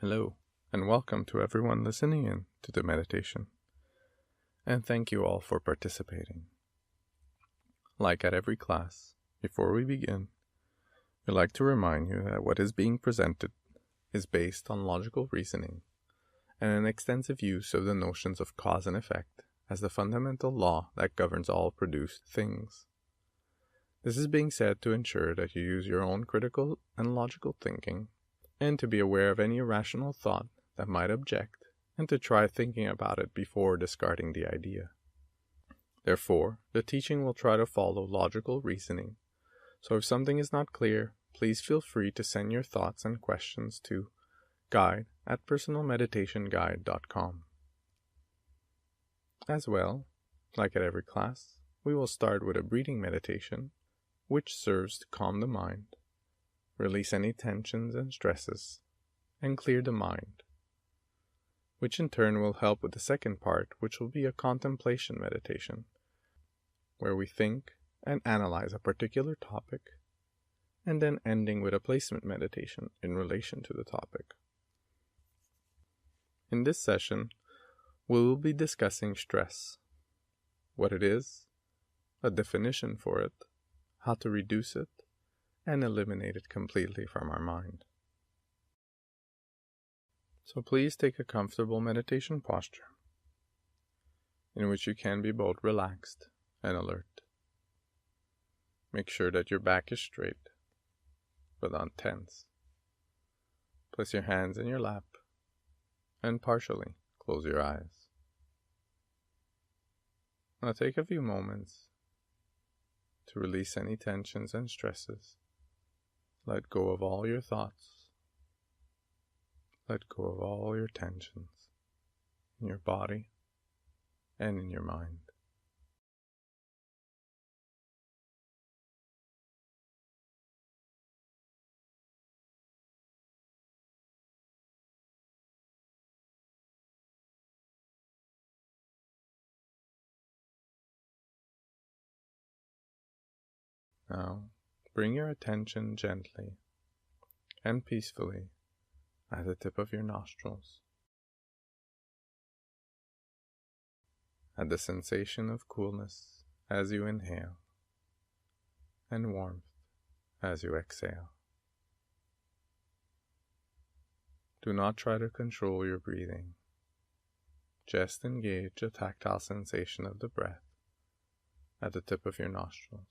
Hello, and welcome to everyone listening in to the meditation. And thank you all for participating. Like at every class, before we begin, we'd like to remind you that what is being presented is based on logical reasoning and an extensive use of the notions of cause and effect as the fundamental law that governs all produced things. This is being said to ensure that you use your own critical and logical thinking, and to be aware of any irrational thought that might object, and to try thinking about it before discarding the idea. Therefore, the teaching will try to follow logical reasoning, so if something is not clear, please feel free to send your thoughts and questions to guide@personalmeditationguide.com. As well, like at every class, we will start with a breathing meditation, which serves to calm the mind, release any tensions and stresses, and clear the mind, which in turn will help with the second part, which will be a contemplation meditation, where we think and analyze a particular topic, and then ending with a placement meditation in relation to the topic. In this session, we will be discussing stress, what it is, a definition for it, how to reduce it, and eliminate it completely from our mind. So please take a comfortable meditation posture, in which you can be both relaxed and alert. Make sure that your back is straight, but not tense. Place your hands in your lap, and partially close your eyes. Now take a few moments to release any tensions and stresses. Let go of all your thoughts. Let go of all your tensions in your body and in your mind. Now, bring your attention gently and peacefully at the tip of your nostrils, at the sensation of coolness as you inhale and warmth as you exhale. Do not try to control your breathing. Just engage the tactile sensation of the breath at the tip of your nostrils.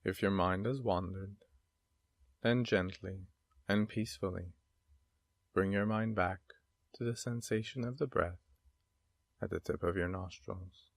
If your mind has wandered, then gently and peacefully bring your mind back to the sensation of the breath at the tip of your nostrils.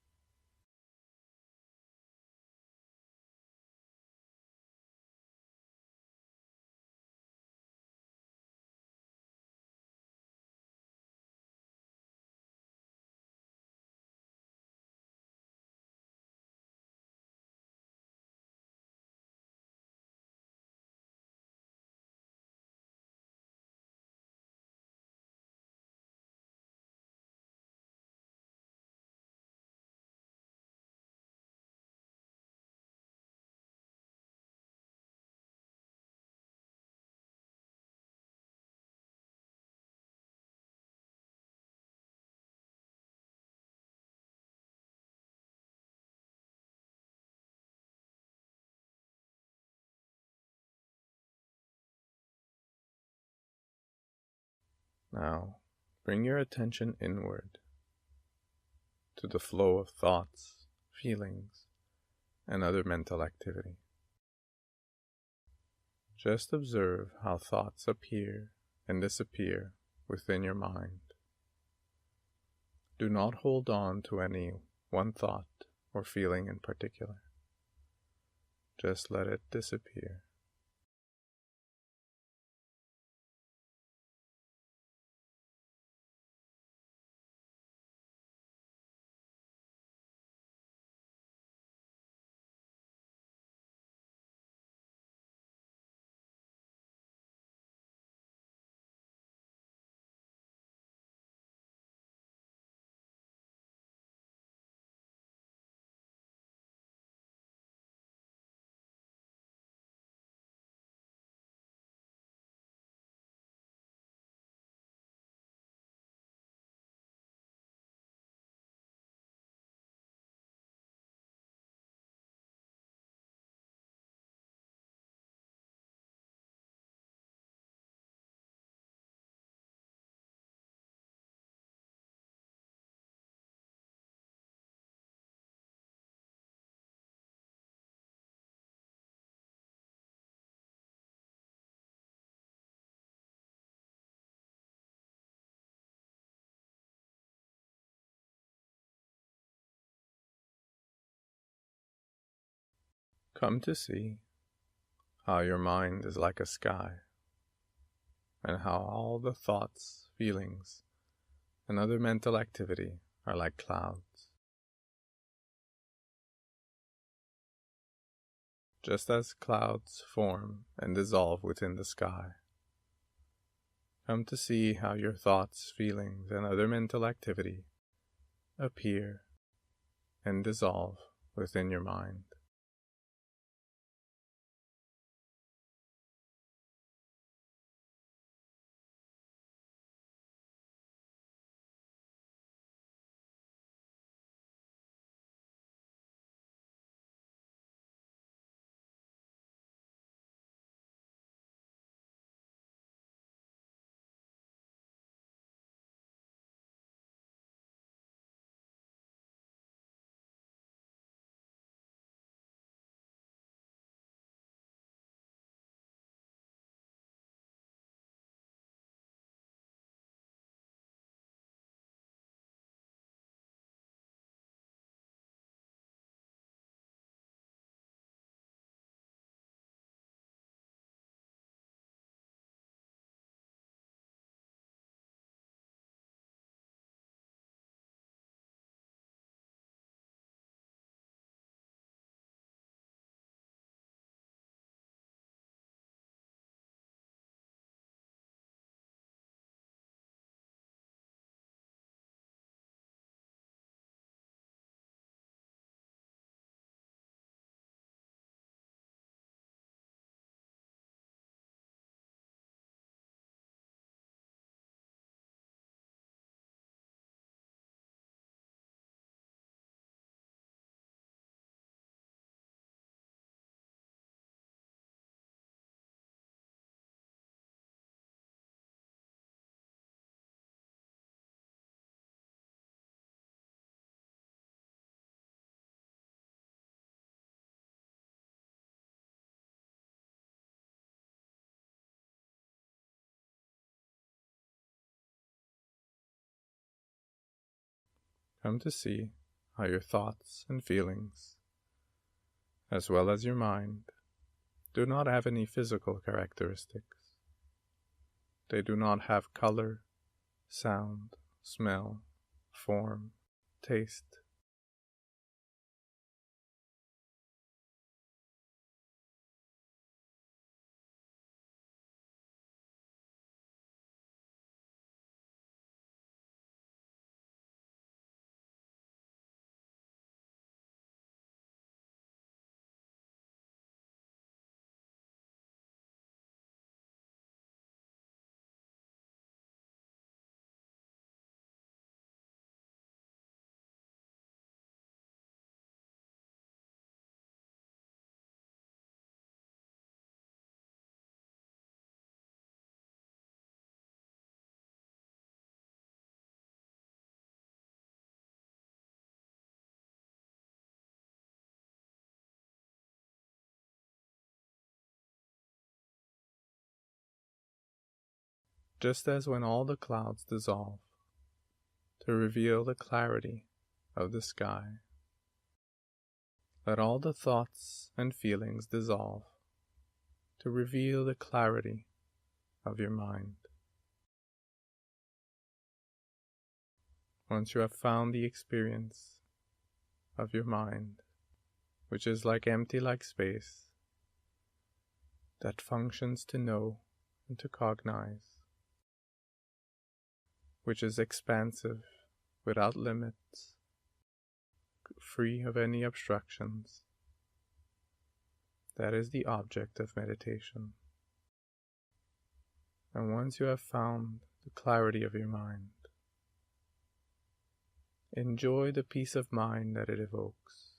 Now, bring your attention inward to the flow of thoughts, feelings, and other mental activity. Just observe how thoughts appear and disappear within your mind. Do not hold on to any one thought or feeling in particular. Just let it disappear. Come to see how your mind is like a sky, and how all the thoughts, feelings, and other mental activity are like clouds. Just as clouds form and dissolve within the sky, come to see how your thoughts, feelings, and other mental activity appear and dissolve within your mind. Come to see how your thoughts and feelings, as well as your mind, do not have any physical characteristics. They do not have color, sound, smell, form, taste. just as when all the clouds dissolve to reveal the clarity of the sky, let all the thoughts and feelings dissolve to reveal the clarity of your mind. Once you have found the experience of your mind, which is like empty like space, that functions to know and to cognize, which is expansive, without limits, free of any obstructions, that is the object of meditation. And once you have found the clarity of your mind, enjoy the peace of mind that it evokes.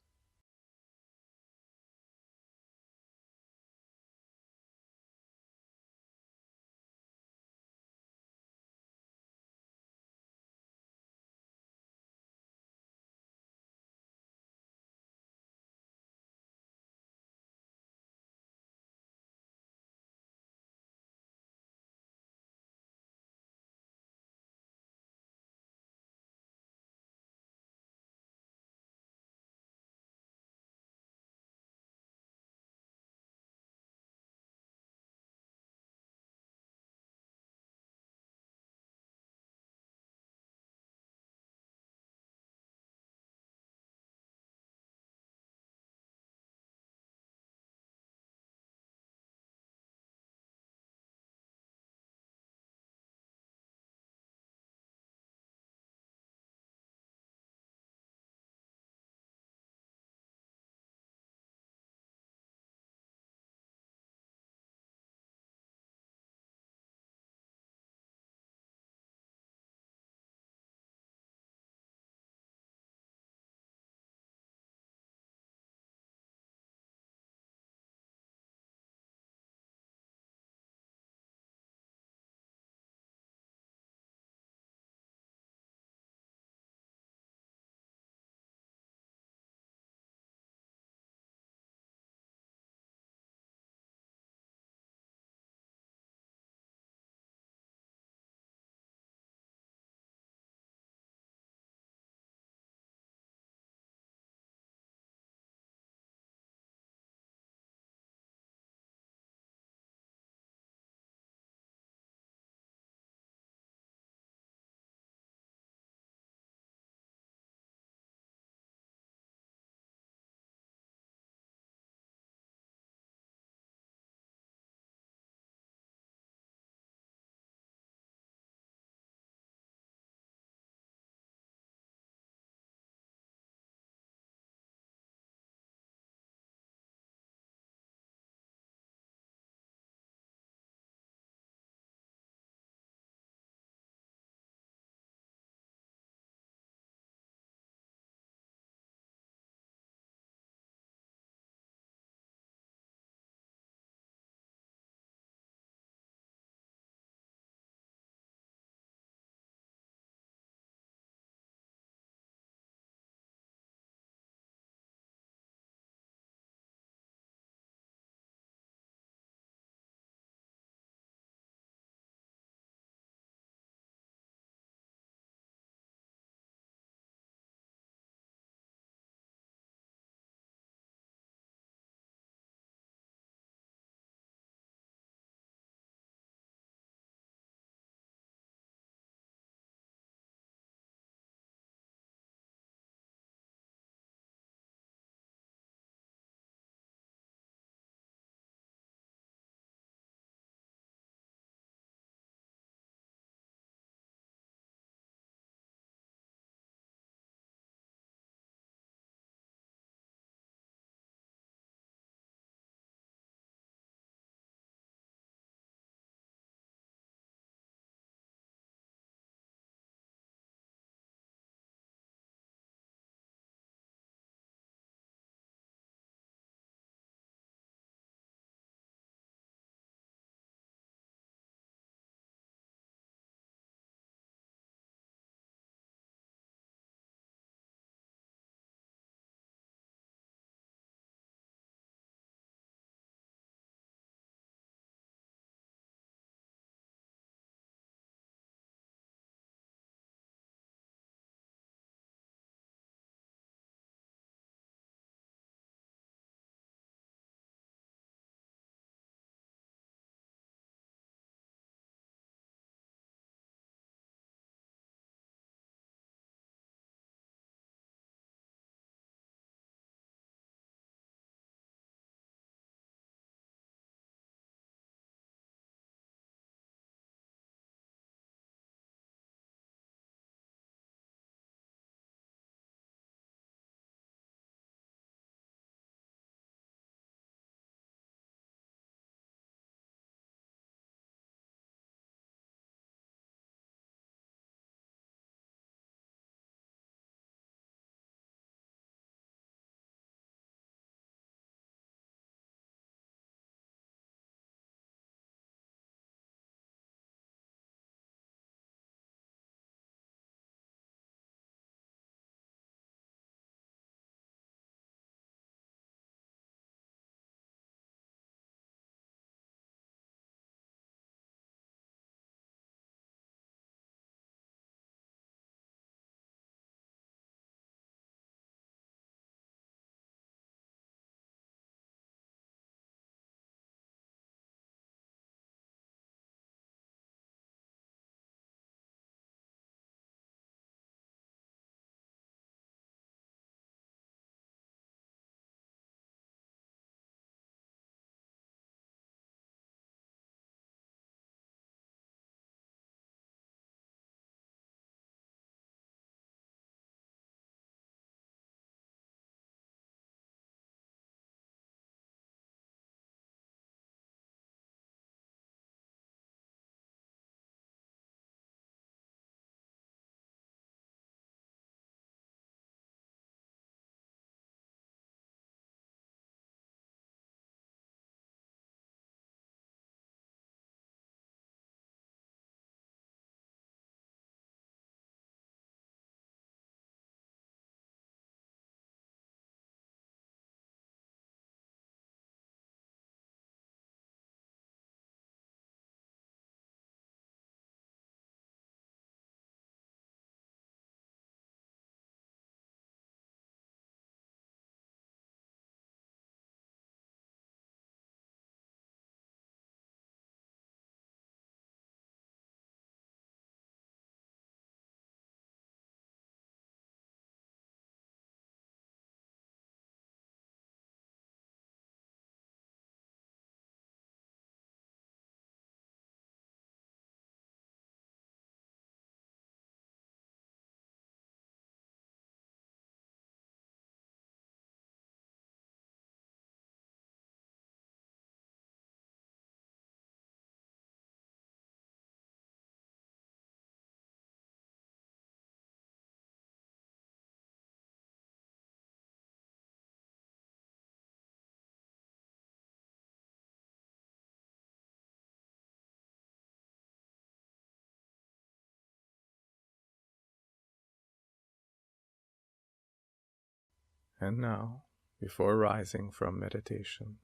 And now, before rising from meditation,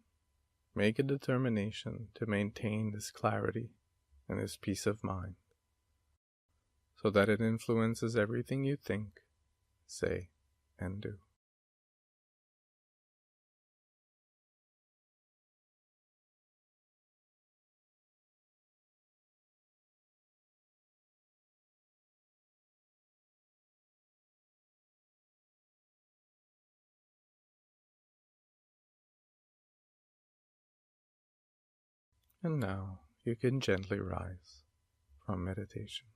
make a determination to maintain this clarity and this peace of mind, so that it influences everything you think, say, and do. And now you can gently rise from meditation.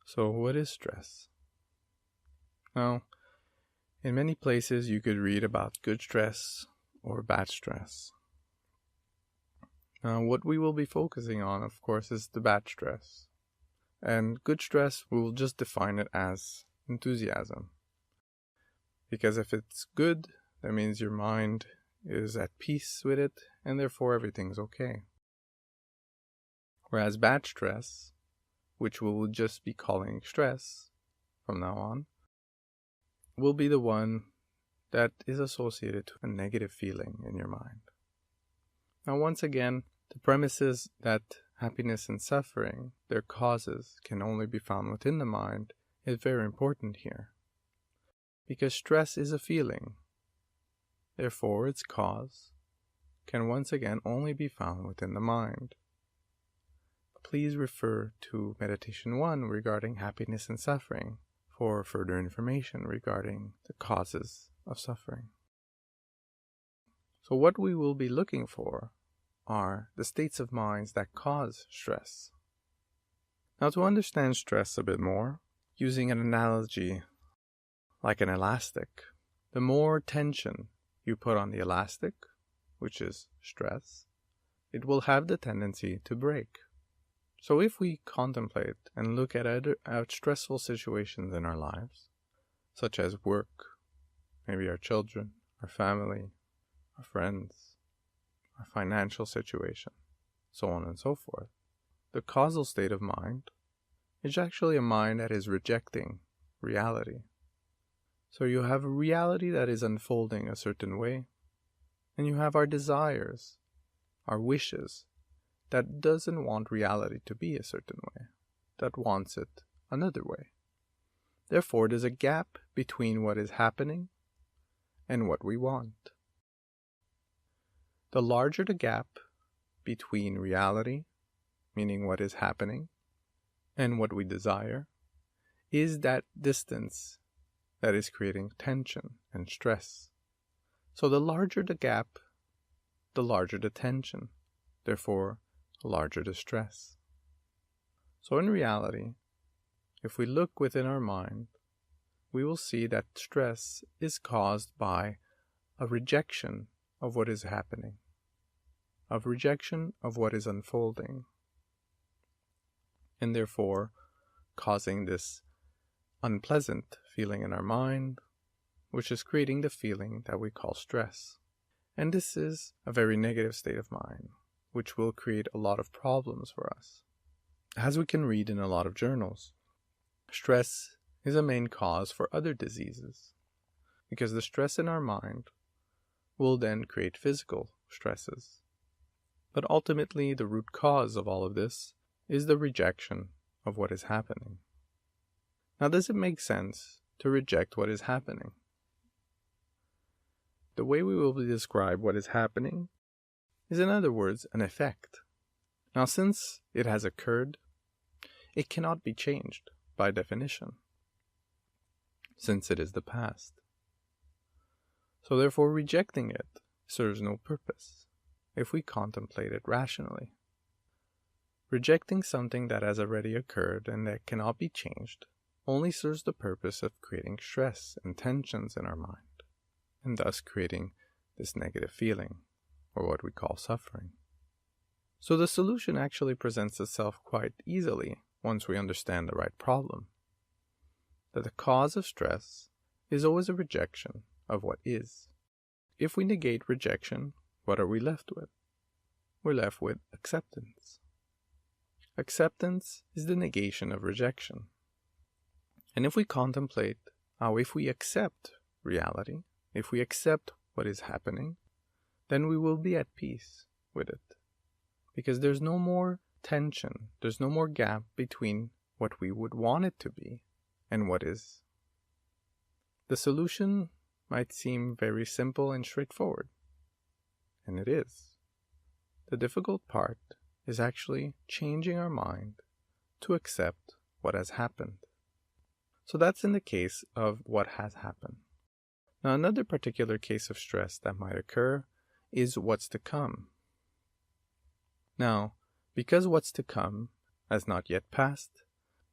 So what is stress? Now, in many places you could read about good stress or bad stress. Now, what we will be focusing on, of course, is the bad stress. And good stress, we will just define it as enthusiasm. Because if it's good, that means your mind is at peace with it, and therefore everything's okay. Whereas bad stress, which we will just be calling stress from now on, will be the one that is associated to a negative feeling in your mind. Now, once again, the premise is that happiness and suffering, their causes, can only be found within the mind, is very important here. Because stress is a feeling. Therefore, its cause can once again only be found within the mind. Please refer to Meditation 1 regarding happiness and suffering for further information regarding the causes of suffering. So what we will be looking for are the states of minds that cause stress. Now, to understand stress a bit more, using an analogy like an elastic, the more tension you put on the elastic, which is stress, it will have the tendency to break. So if we contemplate and look at stressful situations in our lives, such as work, maybe our children, our family, our friends, our financial situation, so on and so forth, the causal state of mind is actually a mind that is rejecting reality. So you have a reality that is unfolding a certain way, and you have our desires, our wishes, that doesn't want reality to be a certain way, that wants it another way. Therefore, there's a gap between what is happening and what we want. The larger the gap between reality, meaning what is happening, and what we desire, is that distance that is creating tension and stress. So the larger the gap, the larger the tension, therefore the larger the stress. So in reality, if we look within our mind, we will see that stress is caused by a rejection of what is happening, of rejection of what is unfolding, and therefore causing this unpleasant feeling in our mind, which is creating the feeling that we call stress. And this is a very negative state of mind, which will create a lot of problems for us. As we can read in a lot of journals, stress is a main cause for other diseases, because the stress in our mind will then create physical stresses. But ultimately, the root cause of all of this is the rejection of what is happening. Now, does it make sense to reject what is happening? The way we will describe what is happening is, in other words, an effect. Now, since it has occurred, it cannot be changed by definition, since it is the past. So therefore, rejecting it serves no purpose if we contemplate it rationally. Rejecting something that has already occurred and that cannot be changed only serves the purpose of creating stress and tensions in our mind, and thus creating this negative feeling, or what we call suffering. So the solution actually presents itself quite easily once we understand the right problem. That the cause of stress is always a rejection of what is. If we negate rejection, what are we left with? we're left with acceptance. Acceptance is the negation of rejection. And if we contemplate how if we accept reality, if we accept what is happening, then we will be at peace with it. Because there's no more tension, there's no more gap between what we would want it to be and what is. The solution might seem very simple and straightforward, and it is. The difficult part is actually changing our mind to accept what has happened. So that's in the case of what has happened. Now, another particular case of stress that might occur is what's to come. Now, because what's to come has not yet passed,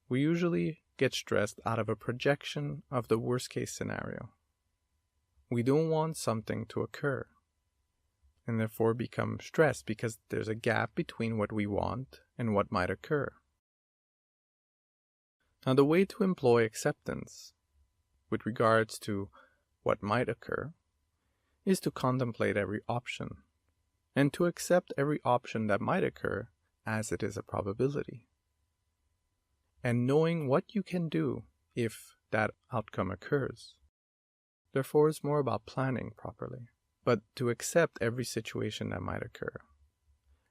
we usually get stressed out of a projection of the worst case scenario. We don't want something to occur, and therefore become stressed because there's a gap between what we want and what might occur. Now, the way to employ acceptance with regards to what might occur is to contemplate every option and to accept every option that might occur as it is a probability. And knowing what you can do if that outcome occurs. Therefore, it's more about planning properly, but to accept every situation that might occur.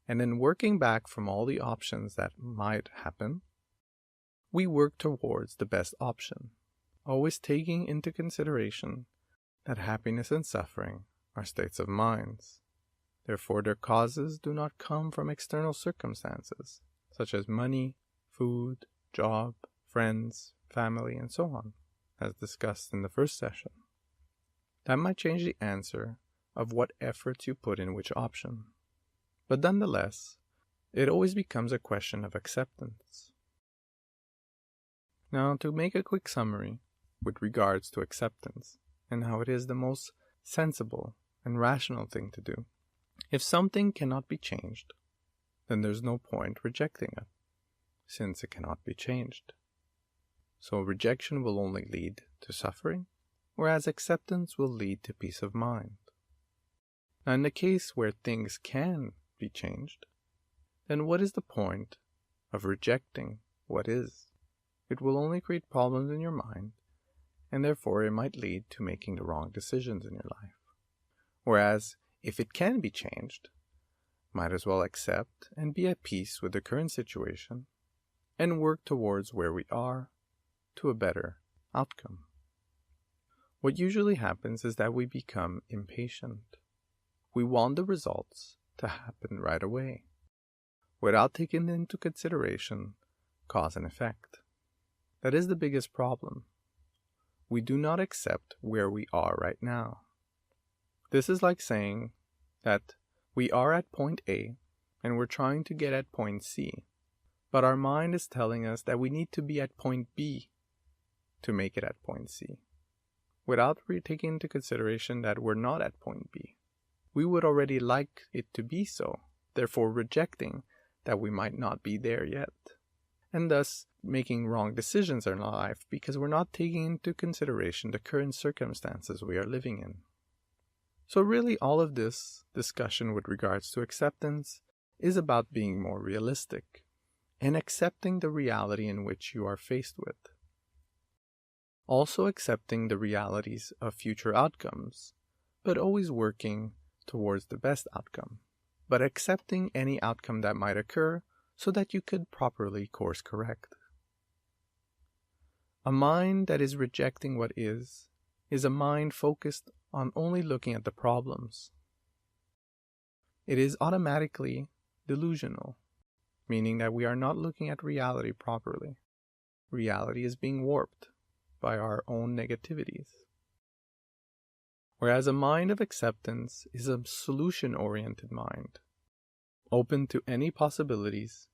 And then working back from all the options that might happen, we work towards the best option, always taking into consideration that happiness and suffering are states of minds. Therefore, their causes do not come from external circumstances, such as money, food, job, friends, family, and so on, as discussed in the first session. That might change the answer of what efforts you put in which option. But nonetheless, it always becomes a question of acceptance. Now, to make a quick summary with regards to acceptance and how it is the most sensible and rational thing to do. If something cannot be changed, then there's no point rejecting it, since it cannot be changed. So rejection will only lead to suffering, whereas acceptance will lead to peace of mind. Now, in the case where things can be changed, then what is the point of rejecting what is? It will only create problems in your mind, and therefore it might lead to making the wrong decisions in your life. Whereas, if it can be changed, might as well accept and be at peace with the current situation and work towards where we are to a better outcome. What usually happens is that we become impatient. We want the results to happen right away, without taking into consideration cause and effect. That is the biggest problem. We do not accept where we are right now. This is like saying that we are at point A and we're trying to get at point C, but our mind is telling us that we need to be at point B to make it at point C, without taking into consideration that we're not at point B. We would already like it to be so, therefore rejecting that we might not be there yet, and thus making wrong decisions in our life because we're not taking into consideration the current circumstances we are living in. So really all of this discussion with regards to acceptance is about being more realistic and accepting the reality in which you are faced with. Also accepting the realities of future outcomes, but always working towards the best outcome, but accepting any outcome that might occur so that you could properly course correct. A mind that is rejecting what is a mind focused on only looking at the problems. It is automatically delusional, meaning that we are not looking at reality properly. Reality is being warped by our own negativities. Whereas a mind of acceptance is a solution-oriented mind, open to any possibilities,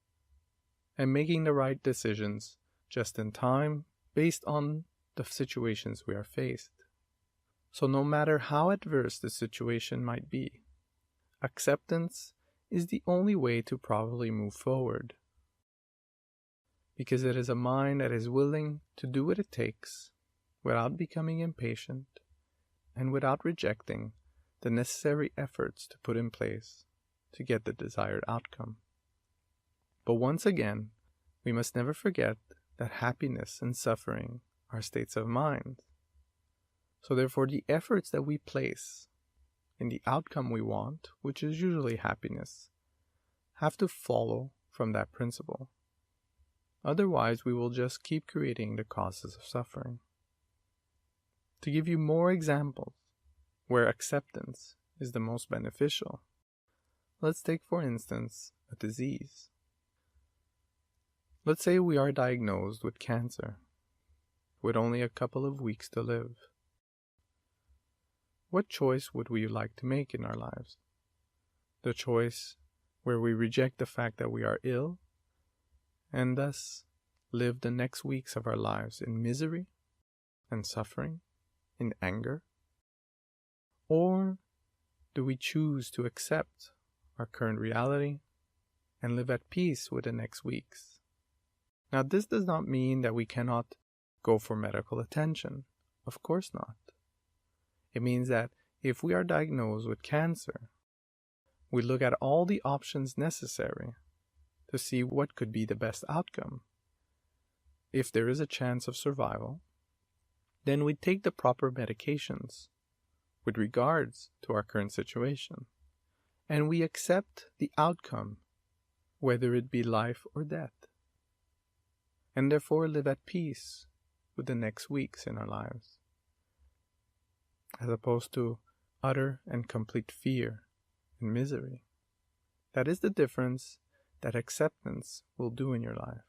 and making the right decisions just in time based on the situations we are faced. So no matter how adverse the situation might be, acceptance is the only way to properly move forward. Because it is a mind that is willing to do what it takes without becoming impatient and without rejecting the necessary efforts to put in place to get the desired outcome. But once again, we must never forget that happiness and suffering are states of mind. So therefore, the efforts that we place in the outcome we want, which is usually happiness, have to follow from that principle. Otherwise, we will just keep creating the causes of suffering. To give you more examples where acceptance is the most beneficial, let's take, for instance, a disease. Let's say we are diagnosed with cancer, with only a couple of weeks to live. What choice would we like to make in our lives? The choice where we reject the fact that we are ill and thus live the next weeks of our lives in misery and suffering, in anger? Or do we choose to accept our current reality and live at peace with the next weeks? Now, this does not mean that we cannot go for medical attention. Of course not. It means that if we are diagnosed with cancer, we look at all the options necessary to see what could be the best outcome. If there is a chance of survival, then we take the proper medications with regards to our current situation, and we accept the outcome, whether it be life or death, and therefore live at peace with the next weeks in our lives, as opposed to utter and complete fear and misery. That is the difference that acceptance will do in your life.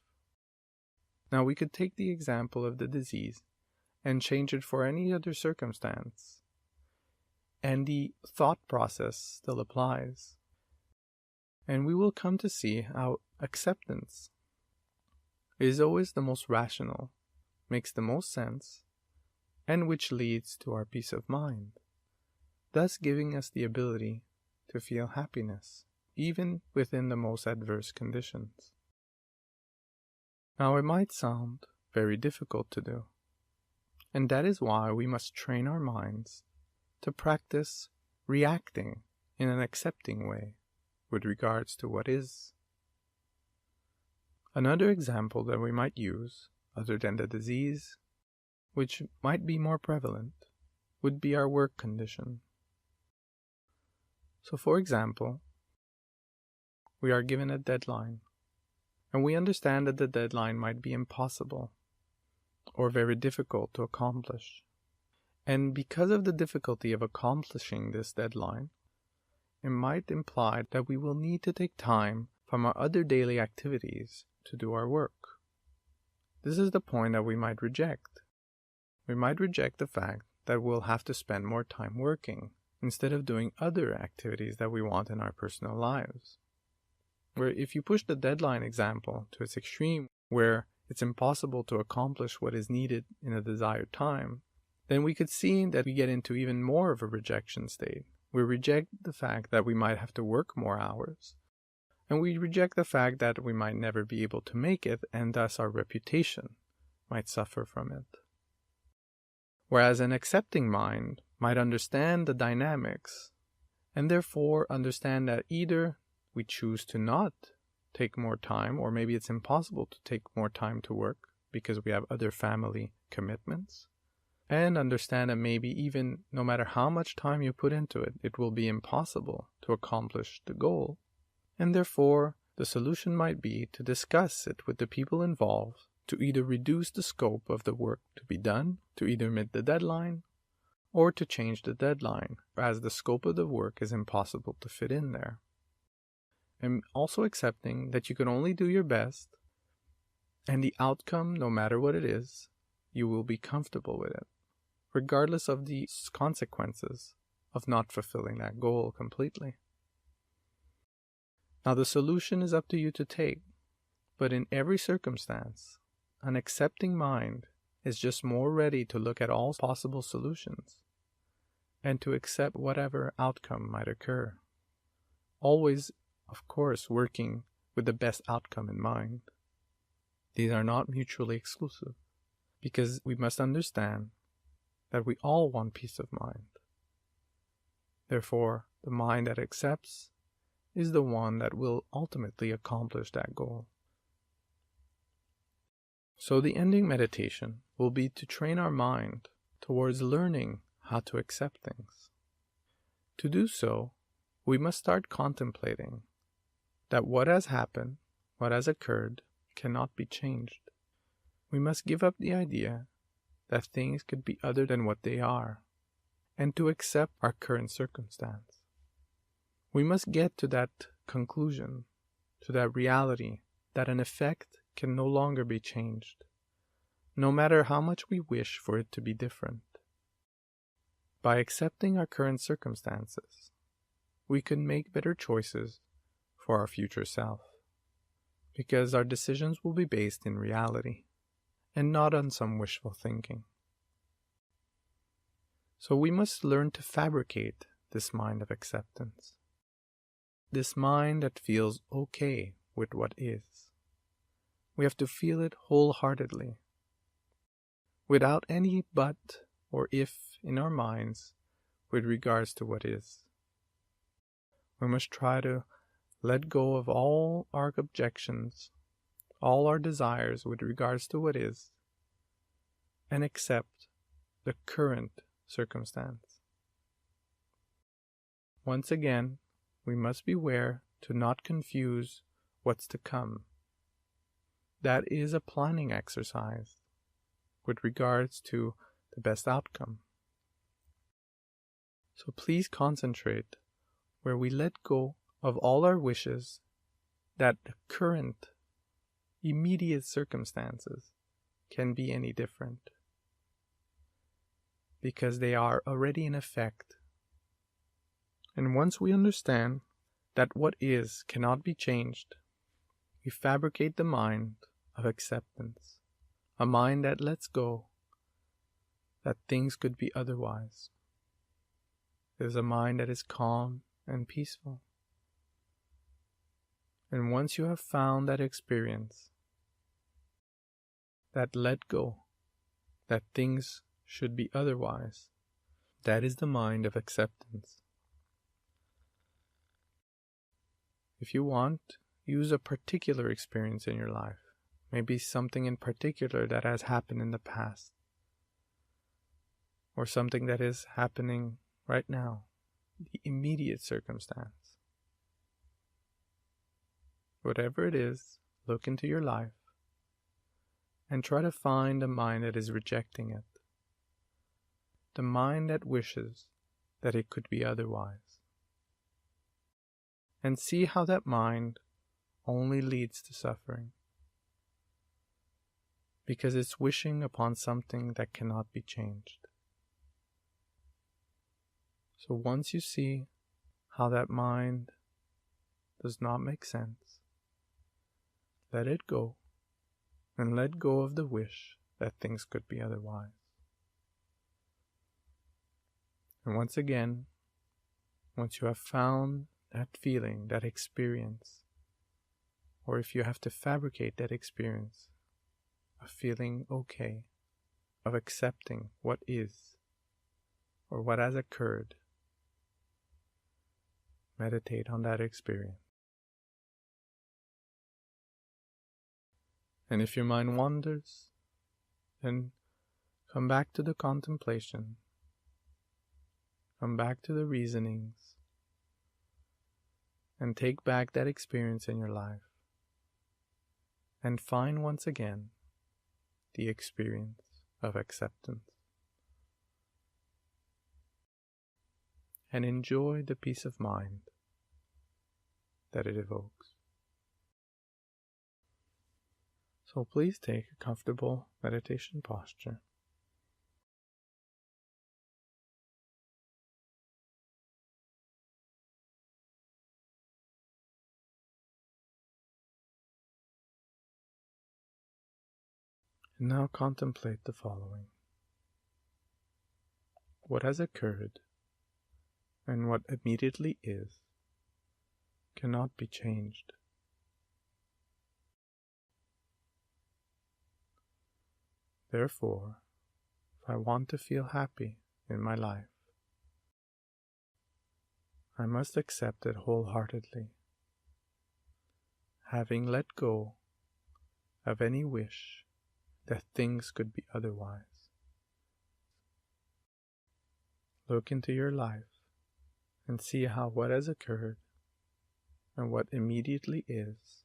Now, we could take the example of the disease and change it for any other circumstance, and the thought process still applies. And we will come to see how acceptance is always the most rational, makes the most sense, and which leads to our peace of mind, thus giving us the ability to feel happiness, even within the most adverse conditions. Now, it might sound very difficult to do, and that is why we must train our minds to practice reacting in an accepting way with regards to what is. Another example that we might use, other than the disease, which might be more prevalent, would be our work condition. So, for example, we are given a deadline, and we understand that the deadline might be impossible or very difficult to accomplish. And because of the difficulty of accomplishing this deadline, it might imply that we will need to take time from our other daily activities to do our work. This is the point that we might reject. We might reject the fact that we'll have to spend more time working instead of doing other activities that we want in our personal lives. Where if you push the deadline example to its extreme, where it's impossible to accomplish what is needed in a desired time, then we could see that we get into even more of a rejection state. We reject the fact that we might have to work more hours, and we reject the fact that we might never be able to make it, and thus our reputation might suffer from it. Whereas an accepting mind might understand the dynamics, and therefore understand that either we choose to not take more time, or maybe it's impossible to take more time to work because we have other family commitments, and understand that maybe even no matter how much time you put into it, it will be impossible to accomplish the goal. And therefore, the solution might be to discuss it with the people involved to either reduce the scope of the work to be done, to either meet the deadline, or to change the deadline, as the scope of the work is impossible to fit in there. And also accepting that you can only do your best, and the outcome, no matter what it is, you will be comfortable with it, regardless of the consequences of not fulfilling that goal completely. Now, the solution is up to you to take, but in every circumstance, an accepting mind is just more ready to look at all possible solutions and to accept whatever outcome might occur. Always, of course, working with the best outcome in mind. These are not mutually exclusive, because we must understand that we all want peace of mind. Therefore, the mind that accepts is the one that will ultimately accomplish that goal. So the ending meditation will be to train our mind towards learning how to accept things. To do so, we must start contemplating that what has happened, what has occurred, cannot be changed. We must give up the idea that things could be other than what they are, and to accept our current circumstance. We must get to that conclusion, to that reality, that an effect can no longer be changed, no matter how much we wish for it to be different. By accepting our current circumstances, we can make better choices for our future self, because our decisions will be based in reality and not on some wishful thinking. So we must learn to fabricate this mind of acceptance, this mind that feels okay with what is. We have to feel it wholeheartedly, without any but or if in our minds with regards to what is. We must try to let go of all our objections, all our desires with regards to what is, and accept the current circumstance. Once again, we must beware to not confuse what's to come. That is a planning exercise with regards to the best outcome. So please concentrate where we let go of all our wishes that the current, immediate circumstances can be any different, because they are already in effect. And once we understand that what is cannot be changed, we fabricate the mind of acceptance, a mind that lets go that things could be otherwise. It is a mind that is calm and peaceful. And once you have found that experience, that let go, that things should be otherwise, that is the mind of acceptance. If you want, use a particular experience in your life, maybe something in particular that has happened in the past, or something that is happening right now, the immediate circumstance. Whatever it is, look into your life and try to find a mind that is rejecting it, the mind that wishes that it could be otherwise, and see how that mind only leads to suffering, because it's wishing upon something that cannot be changed. So once you see how that mind does not make sense, let it go, and let go of the wish that things could be otherwise. And once again, once you have found that feeling, that experience, or if you have to fabricate that experience of feeling okay, of accepting what is, or what has occurred, meditate on that experience. And if your mind wanders, then come back to the contemplation, come back to the reasonings, and take back that experience in your life, and find once again the experience of acceptance. And enjoy the peace of mind that it evokes. So please take a comfortable meditation posture. And now contemplate the following. What has occurred and what immediately is cannot be changed. Therefore, if I want to feel happy in my life, I must accept it wholeheartedly having let go of any wish that things could be otherwise. Look into your life and see how what has occurred and what immediately is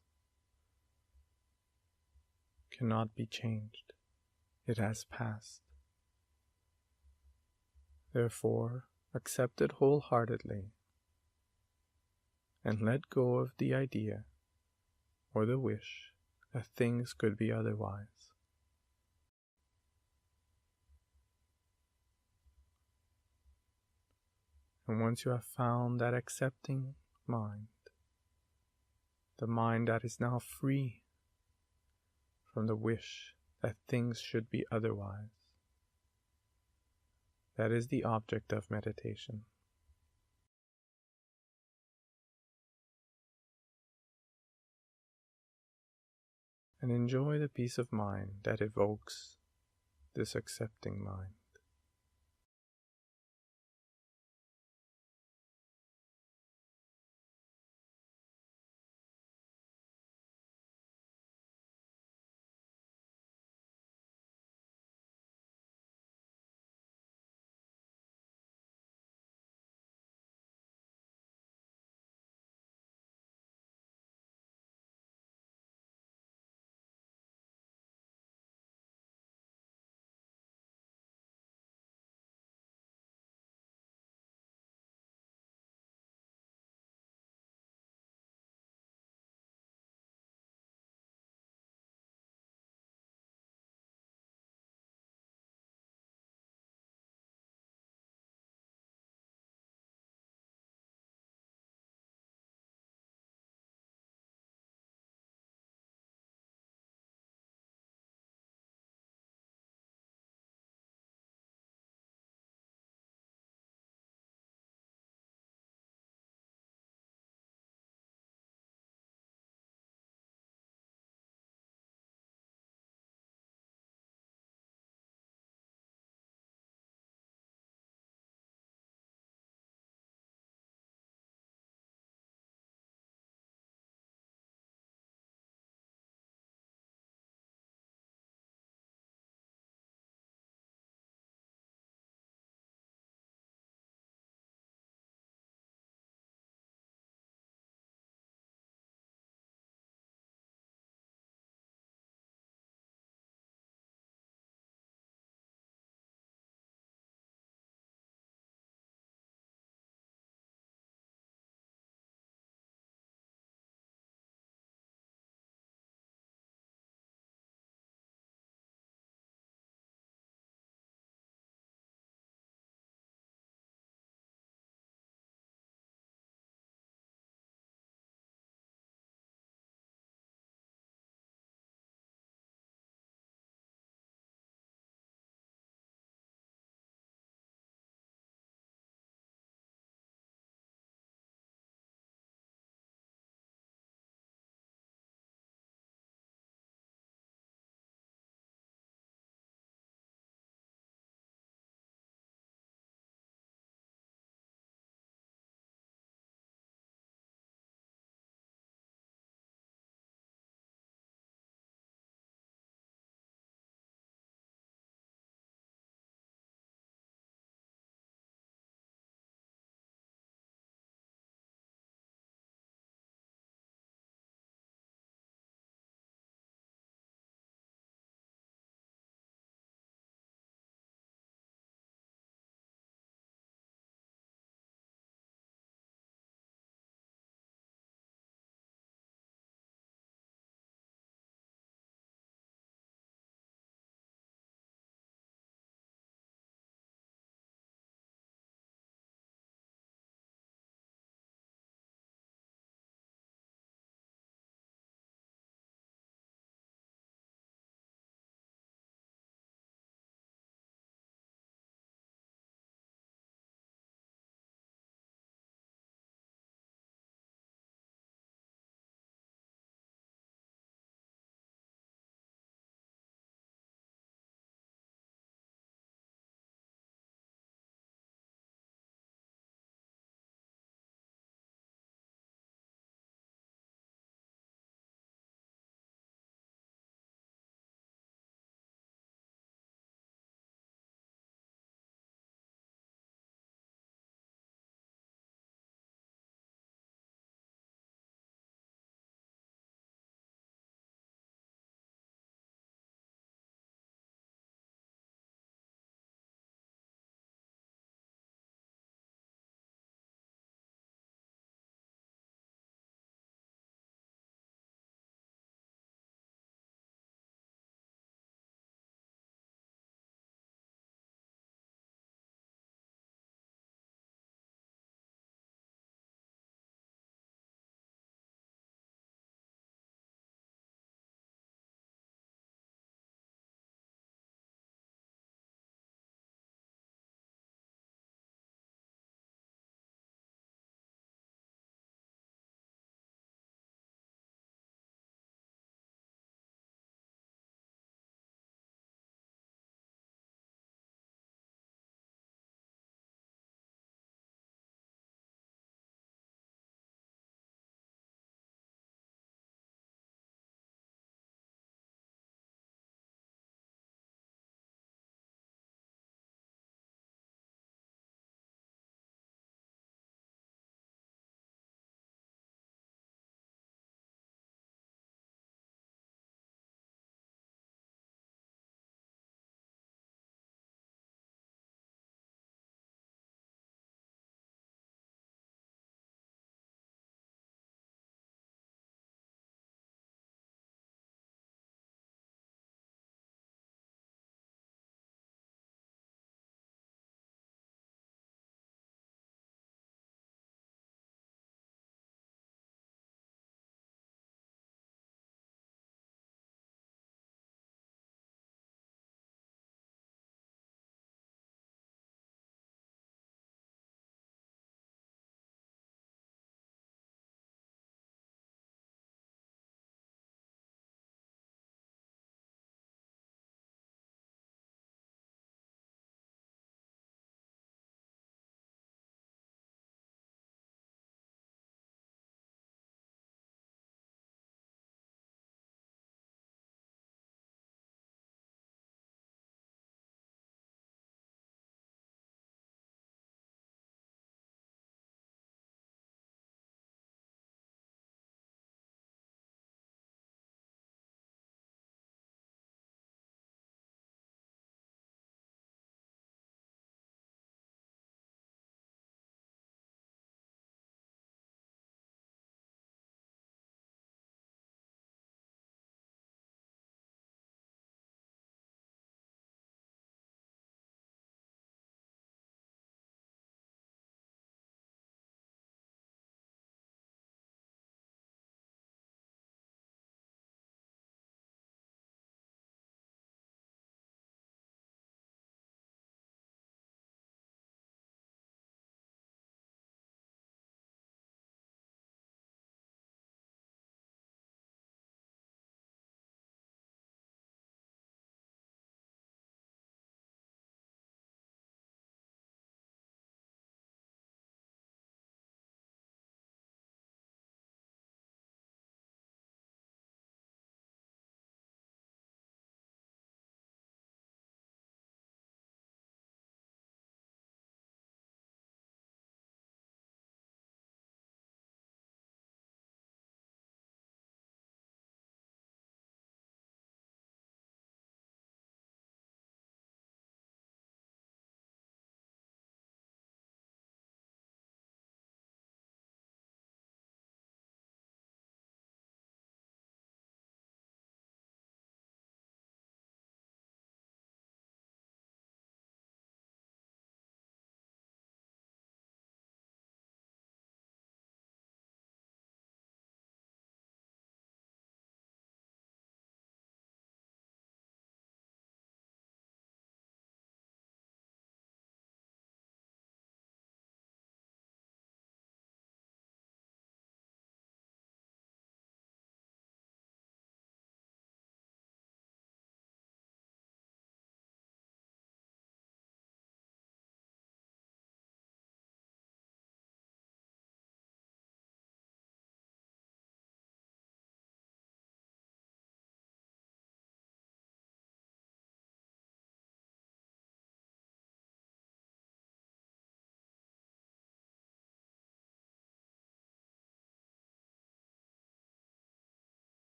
cannot be changed. It has passed. Therefore, accept it wholeheartedly and let go of the idea or the wish that things could be otherwise. And once you have found that accepting mind, the mind that is now free from the wish that things should be otherwise, that is the object of meditation. And enjoy the peace of mind that evokes this accepting mind.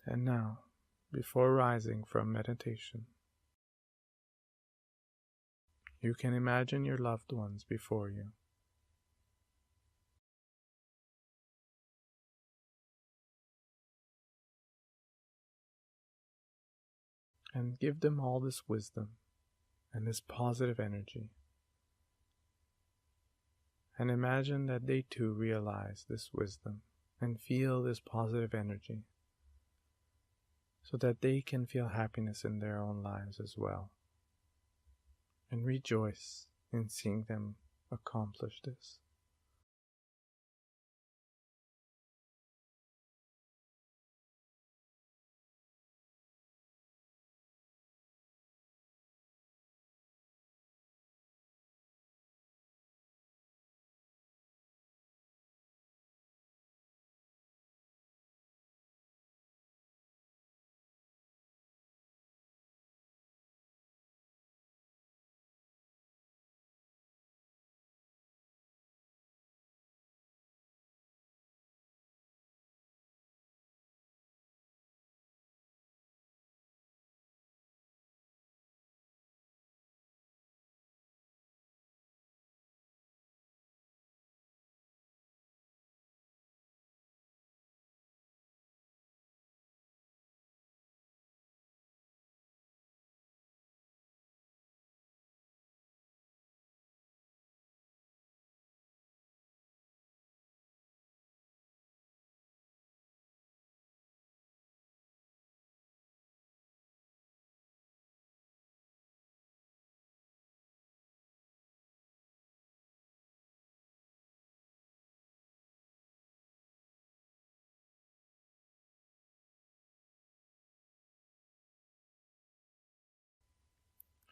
And now, before rising from meditation, you can imagine your loved ones before you. And give them all this wisdom and this positive energy. And imagine that they too realize this wisdom and feel this positive energy, so that they can feel happiness in their own lives as well, and rejoice in seeing them accomplish this.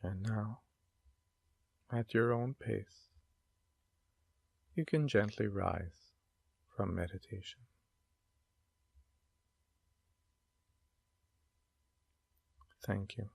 And now, at your own pace, you can gently rise from meditation. Thank you.